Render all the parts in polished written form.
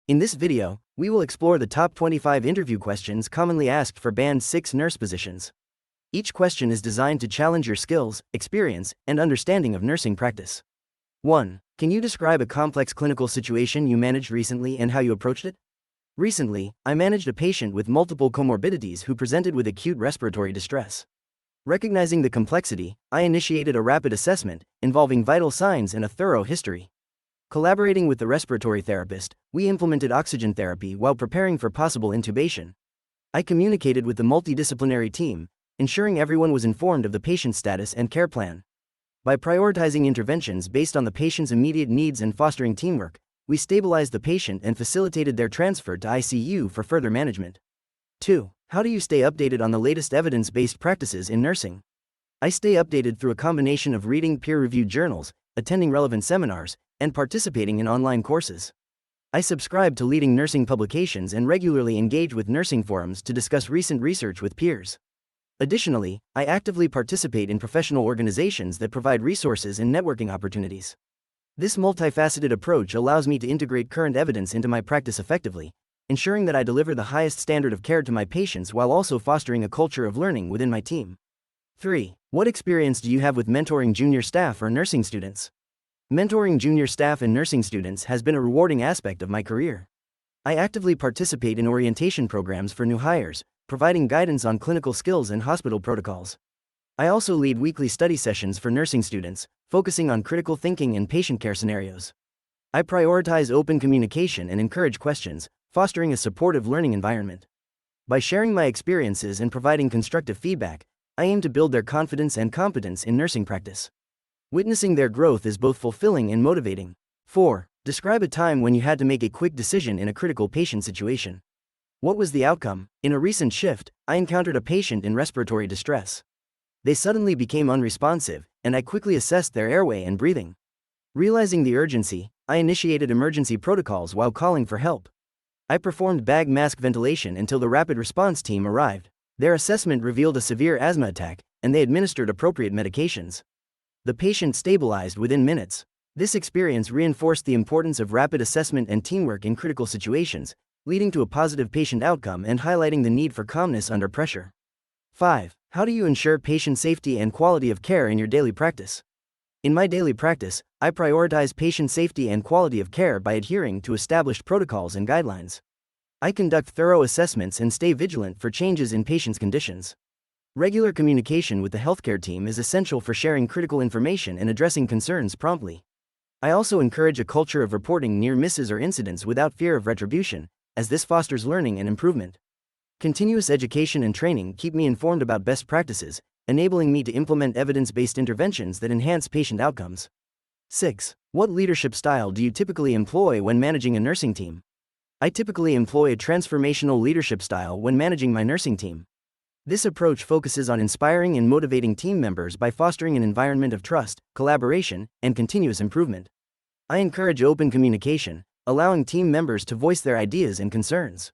In this video, we will explore the top 25 interview questions commonly asked for Band 6 nurse positions. Each question is designed to challenge your skills, experience, and understanding of nursing practice. 1. Can you describe a complex clinical situation you managed recently and how you approached it? Recently, I managed a patient with multiple comorbidities who presented with acute respiratory distress. Recognizing the complexity, I initiated a rapid assessment involving vital signs and a thorough history. Collaborating with the respiratory therapist, we implemented oxygen therapy while preparing for possible intubation. I communicated with the multidisciplinary team, ensuring everyone was informed of the patient's status and care plan. By prioritizing interventions based on the patient's immediate needs and fostering teamwork, we stabilized the patient and facilitated their transfer to ICU for further management. 2. How do you stay updated on the latest evidence-based practices in nursing? I stay updated through a combination of reading peer-reviewed journals, attending relevant seminars, and participating in online courses. I subscribe to leading nursing publications and regularly engage with nursing forums to discuss recent research with peers. Additionally, I actively participate in professional organizations that provide resources and networking opportunities. This multifaceted approach allows me to integrate current evidence into my practice effectively, ensuring that I deliver the highest standard of care to my patients while also fostering a culture of learning within my team. 3. What experience do you have with mentoring junior staff or nursing students? Mentoring junior staff and nursing students has been a rewarding aspect of my career. I actively participate in orientation programs for new hires, providing guidance on clinical skills and hospital protocols. I also lead weekly study sessions for nursing students, focusing on critical thinking and patient care scenarios. I prioritize open communication and encourage questions, fostering a supportive learning environment. By sharing my experiences and providing constructive feedback, I aim to build their confidence and competence in nursing practice. Witnessing their growth is both fulfilling and motivating. 4. Describe a time when you had to make a quick decision in a critical patient situation. What was the outcome? In a recent shift, I encountered a patient in respiratory distress. They suddenly became unresponsive, and I quickly assessed their airway and breathing. Realizing the urgency, I initiated emergency protocols while calling for help. I performed bag mask ventilation until the rapid response team arrived. Their assessment revealed a severe asthma attack, and they administered appropriate medications. The patient stabilized within minutes. This experience reinforced the importance of rapid assessment and teamwork in critical situations, leading to a positive patient outcome and highlighting the need for calmness under pressure. 5. How do you ensure patient safety and quality of care in your daily practice? In my daily practice, I prioritize patient safety and quality of care by adhering to established protocols and guidelines. I conduct thorough assessments and stay vigilant for changes in patients' conditions. Regular communication with the healthcare team is essential for sharing critical information and addressing concerns promptly. I also encourage a culture of reporting near misses or incidents without fear of retribution, as this fosters learning and improvement. Continuous education and training keep me informed about best practices, enabling me to implement evidence-based interventions that enhance patient outcomes. 6. What leadership style do you typically employ when managing a nursing team? I typically employ a transformational leadership style when managing my nursing team. This approach focuses on inspiring and motivating team members by fostering an environment of trust, collaboration, and continuous improvement. I encourage open communication, allowing team members to voice their ideas and concerns.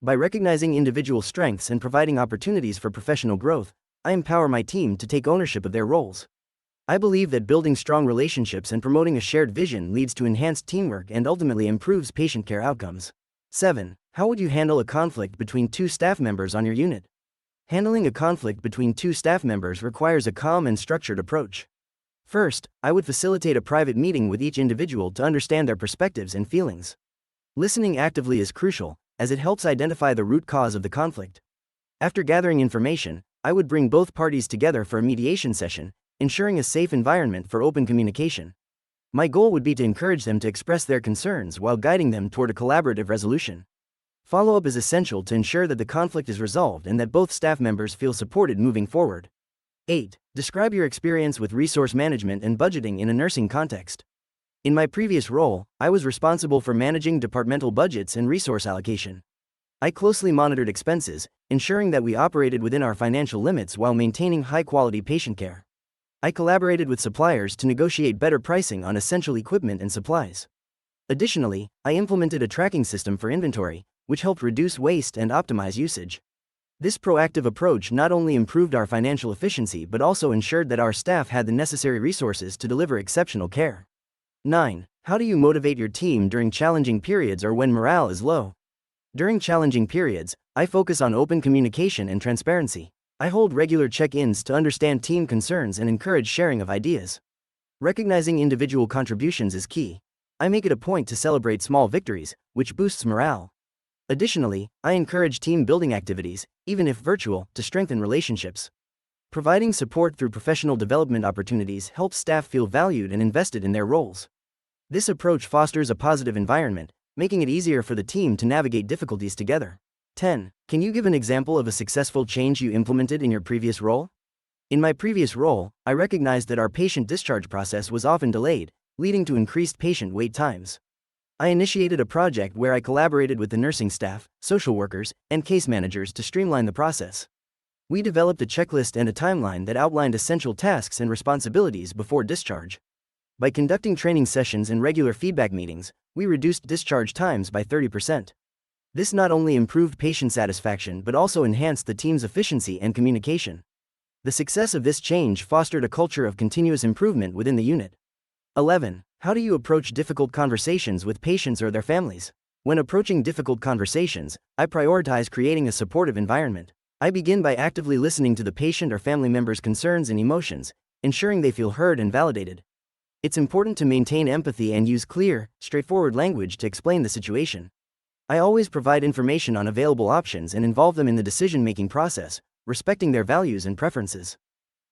By recognizing individual strengths and providing opportunities for professional growth, I empower my team to take ownership of their roles. I believe that building strong relationships and promoting a shared vision leads to enhanced teamwork and ultimately improves patient care outcomes. 7. How would you handle a conflict between two staff members on your unit? Handling a conflict between two staff members requires a calm and structured approach. First, I would facilitate a private meeting with each individual to understand their perspectives and feelings. Listening actively is crucial, as it helps identify the root cause of the conflict. After gathering information, I would bring both parties together for a mediation session, ensuring a safe environment for open communication. My goal would be to encourage them to express their concerns while guiding them toward a collaborative resolution. Follow-up is essential to ensure that the conflict is resolved and that both staff members feel supported moving forward. 8. Describe your experience with resource management and budgeting in a nursing context. In my previous role, I was responsible for managing departmental budgets and resource allocation. I closely monitored expenses, ensuring that we operated within our financial limits while maintaining high-quality patient care. I collaborated with suppliers to negotiate better pricing on essential equipment and supplies. Additionally, I implemented a tracking system for inventory, which helped reduce waste and optimize usage. This proactive approach not only improved our financial efficiency but also ensured that our staff had the necessary resources to deliver exceptional care. 9. How do you motivate your team during challenging periods or when morale is low? During challenging periods, I focus on open communication and transparency. I hold regular check-ins to understand team concerns and encourage sharing of ideas. Recognizing individual contributions is key. I make it a point to celebrate small victories, which boosts morale. Additionally, I encourage team-building activities, even if virtual, to strengthen relationships. Providing support through professional development opportunities helps staff feel valued and invested in their roles. This approach fosters a positive environment, making it easier for the team to navigate difficulties together. 10. Can you give an example of a successful change you implemented in your previous role? In my previous role, I recognized that our patient discharge process was often delayed, leading to increased patient wait times. I initiated a project where I collaborated with the nursing staff, social workers, and case managers to streamline the process. We developed a checklist and a timeline that outlined essential tasks and responsibilities before discharge. By conducting training sessions and regular feedback meetings, we reduced discharge times by 30%. This not only improved patient satisfaction but also enhanced the team's efficiency and communication. The success of this change fostered a culture of continuous improvement within the unit. 11. How do you approach difficult conversations with patients or their families? When approaching difficult conversations, I prioritize creating a supportive environment. I begin by actively listening to the patient or family member's concerns and emotions, ensuring they feel heard and validated. It's important to maintain empathy and use clear, straightforward language to explain the situation. I always provide information on available options and involve them in the decision-making process, respecting their values and preferences.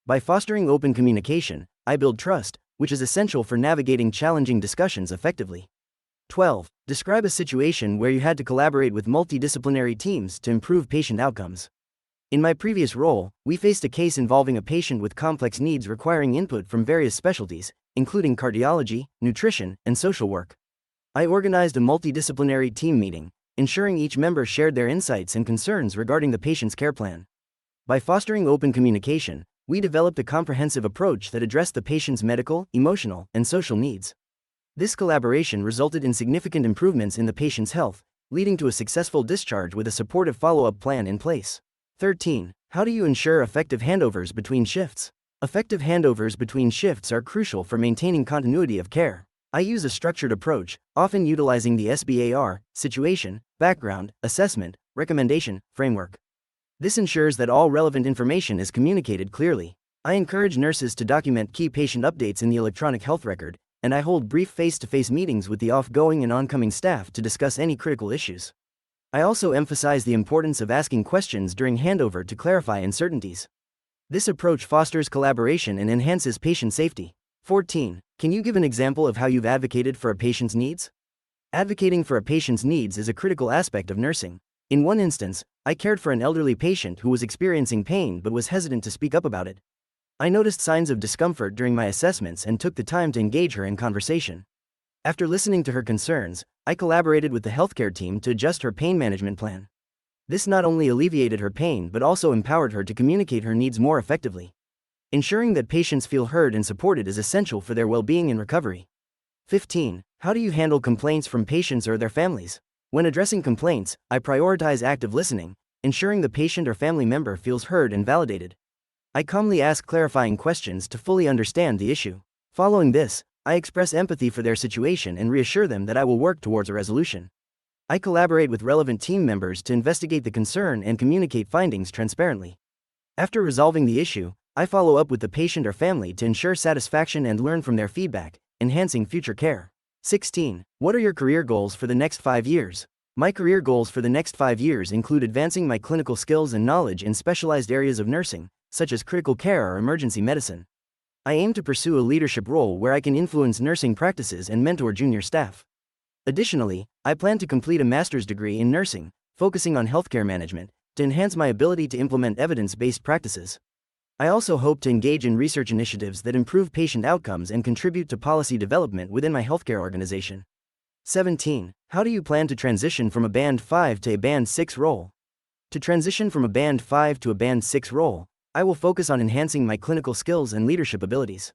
By fostering open communication, I build trust, which is essential for navigating challenging discussions effectively. 12. Describe a situation where you had to collaborate with multidisciplinary teams to improve patient outcomes. In my previous role, we faced a case involving a patient with complex needs requiring input from various specialties, including cardiology, nutrition, and social work. I organized a multidisciplinary team meeting, ensuring each member shared their insights and concerns regarding the patient's care plan. By fostering open communication, we developed a comprehensive approach that addressed the patient's medical, emotional, and social needs. This collaboration resulted in significant improvements in the patient's health, leading to a successful discharge with a supportive follow-up plan in place. 13. How do you ensure effective handovers between shifts? Effective handovers between shifts are crucial for maintaining continuity of care. I use a structured approach, often utilizing the SBAR, situation, background, assessment, recommendation, framework. This ensures that all relevant information is communicated clearly. I encourage nurses to document key patient updates in the electronic health record, and I hold brief face-to-face meetings with the off-going and oncoming staff to discuss any critical issues. I also emphasize the importance of asking questions during handover to clarify uncertainties. This approach fosters collaboration and enhances patient safety. 14. Can you give an example of how you've advocated for a patient's needs? Advocating for a patient's needs is a critical aspect of nursing. In one instance, I cared for an elderly patient who was experiencing pain but was hesitant to speak up about it. I noticed signs of discomfort during my assessments and took the time to engage her in conversation. After listening to her concerns, I collaborated with the healthcare team to adjust her pain management plan. This not only alleviated her pain but also empowered her to communicate her needs more effectively. Ensuring that patients feel heard and supported is essential for their well-being and recovery. 15. How do you handle complaints from patients or their families? When addressing complaints, I prioritize active listening, ensuring the patient or family member feels heard and validated. I calmly ask clarifying questions to fully understand the issue. Following this, I express empathy for their situation and reassure them that I will work towards a resolution. I collaborate with relevant team members to investigate the concern and communicate findings transparently. After resolving the issue, I follow up with the patient or family to ensure satisfaction and learn from their feedback, enhancing future care. 16. What are your career goals for the next 5 years? My career goals for the next 5 years include advancing my clinical skills and knowledge in specialized areas of nursing, such as critical care or emergency medicine. I aim to pursue a leadership role where I can influence nursing practices and mentor junior staff. Additionally, I plan to complete a master's degree in nursing, focusing on healthcare management, to enhance my ability to implement evidence-based practices. I also hope to engage in research initiatives that improve patient outcomes and contribute to policy development within my healthcare organization. 17. How do you plan to transition from a Band 5 to a Band 6 role? To transition from a Band 5 to a Band 6 role, I will focus on enhancing my clinical skills and leadership abilities.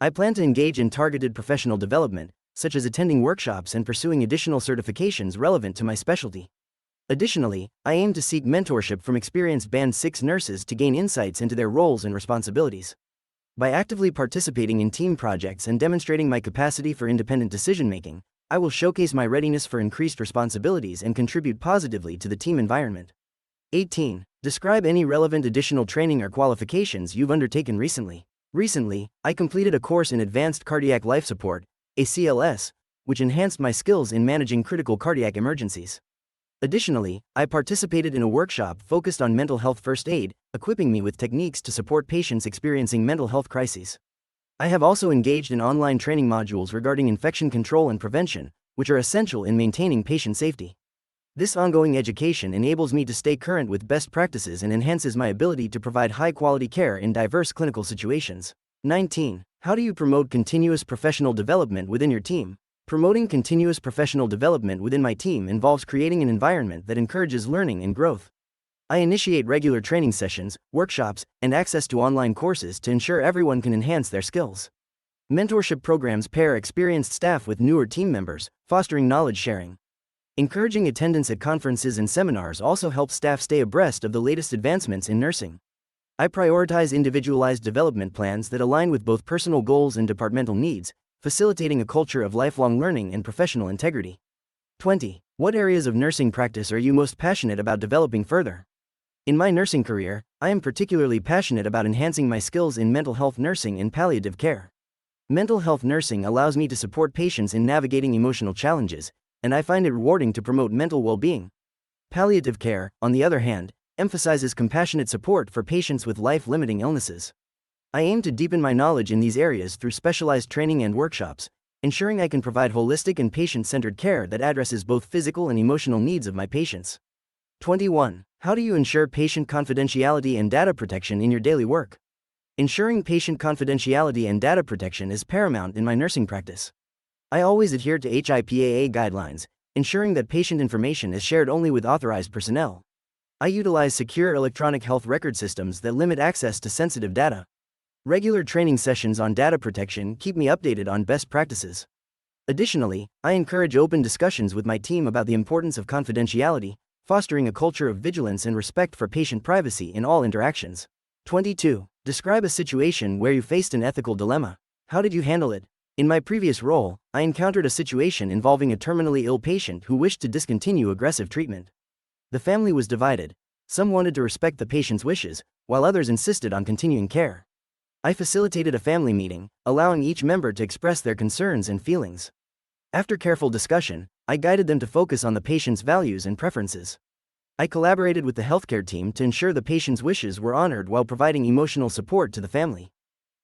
I plan to engage in targeted professional development, such as attending workshops and pursuing additional certifications relevant to my specialty. Additionally, I aim to seek mentorship from experienced Band 6 nurses to gain insights into their roles and responsibilities. By actively participating in team projects and demonstrating my capacity for independent decision-making, I will showcase my readiness for increased responsibilities and contribute positively to the team environment. 18. Describe any relevant additional training or qualifications you've undertaken recently. Recently, I completed a course in Advanced Cardiac Life Support, ACLS, which enhanced my skills in managing critical cardiac emergencies. Additionally, I participated in a workshop focused on mental health first aid, equipping me with techniques to support patients experiencing mental health crises. I have also engaged in online training modules regarding infection control and prevention, which are essential in maintaining patient safety. This ongoing education enables me to stay current with best practices and enhances my ability to provide high-quality care in diverse clinical situations. 19. How do you promote continuous professional development within your team? Promoting continuous professional development within my team involves creating an environment that encourages learning and growth. I initiate regular training sessions, workshops, and access to online courses to ensure everyone can enhance their skills. Mentorship programs pair experienced staff with newer team members, fostering knowledge sharing. Encouraging attendance at conferences and seminars also helps staff stay abreast of the latest advancements in nursing. I prioritize individualized development plans that align with both personal goals and departmental needs, facilitating a culture of lifelong learning and professional integrity. 20. What areas of nursing practice are you most passionate about developing further? In my nursing career, I am particularly passionate about enhancing my skills in mental health nursing and palliative care. Mental health nursing allows me to support patients in navigating emotional challenges, and I find it rewarding to promote mental well-being. Palliative care, on the other hand, emphasizes compassionate support for patients with life-limiting illnesses. I aim to deepen my knowledge in these areas through specialized training and workshops, ensuring I can provide holistic and patient-centered care that addresses both physical and emotional needs of my patients. 21. How do you ensure patient confidentiality and data protection in your daily work? Ensuring patient confidentiality and data protection is paramount in my nursing practice. I always adhere to HIPAA guidelines, ensuring that patient information is shared only with authorized personnel. I utilize secure electronic health record systems that limit access to sensitive data. Regular training sessions on data protection keep me updated on best practices. Additionally, I encourage open discussions with my team about the importance of confidentiality, fostering a culture of vigilance and respect for patient privacy in all interactions. 22. Describe a situation where you faced an ethical dilemma. How did you handle it? In my previous role, I encountered a situation involving a terminally ill patient who wished to discontinue aggressive treatment. The family was divided. Some wanted to respect the patient's wishes, while others insisted on continuing care. I facilitated a family meeting, allowing each member to express their concerns and feelings. After careful discussion, I guided them to focus on the patient's values and preferences. I collaborated with the healthcare team to ensure the patient's wishes were honored while providing emotional support to the family.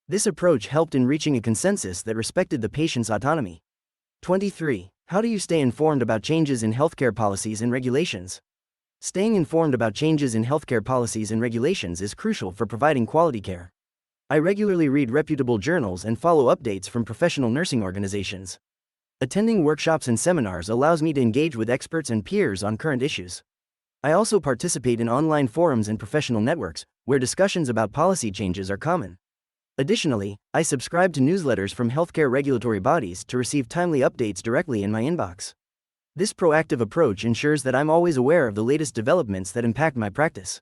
This approach helped in reaching a consensus that respected the patient's autonomy. 23. How do you stay informed about changes in healthcare policies and regulations? Staying informed about changes in healthcare policies and regulations is crucial for providing quality care. I regularly read reputable journals and follow updates from professional nursing organizations. Attending workshops and seminars allows me to engage with experts and peers on current issues. I also participate in online forums and professional networks, where discussions about policy changes are common. Additionally, I subscribe to newsletters from healthcare regulatory bodies to receive timely updates directly in my inbox. This proactive approach ensures that I'm always aware of the latest developments that impact my practice.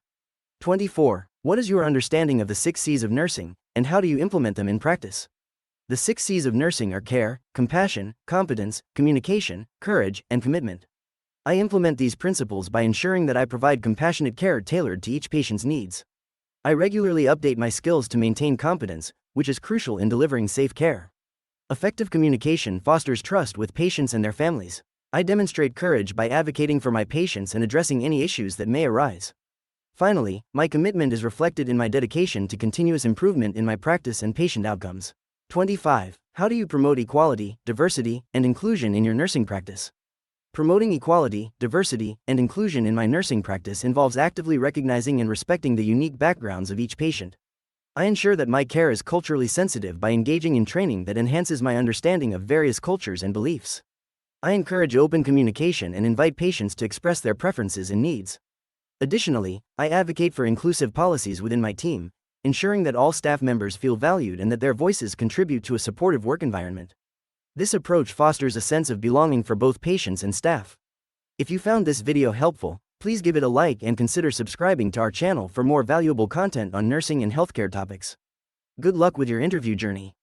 24. What is your understanding of the 6 C's of nursing, and how do you implement them in practice? The 6 C's of nursing are care, compassion, competence, communication, courage, and commitment. I implement these principles by ensuring that I provide compassionate care tailored to each patient's needs. I regularly update my skills to maintain competence, which is crucial in delivering safe care. Effective communication fosters trust with patients and their families. I demonstrate courage by advocating for my patients and addressing any issues that may arise. Finally, my commitment is reflected in my dedication to continuous improvement in my practice and patient outcomes. 25. How do you promote equality, diversity, and inclusion in your nursing practice? Promoting equality, diversity, and inclusion in my nursing practice involves actively recognizing and respecting the unique backgrounds of each patient. I ensure that my care is culturally sensitive by engaging in training that enhances my understanding of various cultures and beliefs. I encourage open communication and invite patients to express their preferences and needs. Additionally, I advocate for inclusive policies within my team, ensuring that all staff members feel valued and that their voices contribute to a supportive work environment. This approach fosters a sense of belonging for both patients and staff. If you found this video helpful, please give it a like and consider subscribing to our channel for more valuable content on nursing and healthcare topics. Good luck with your interview journey.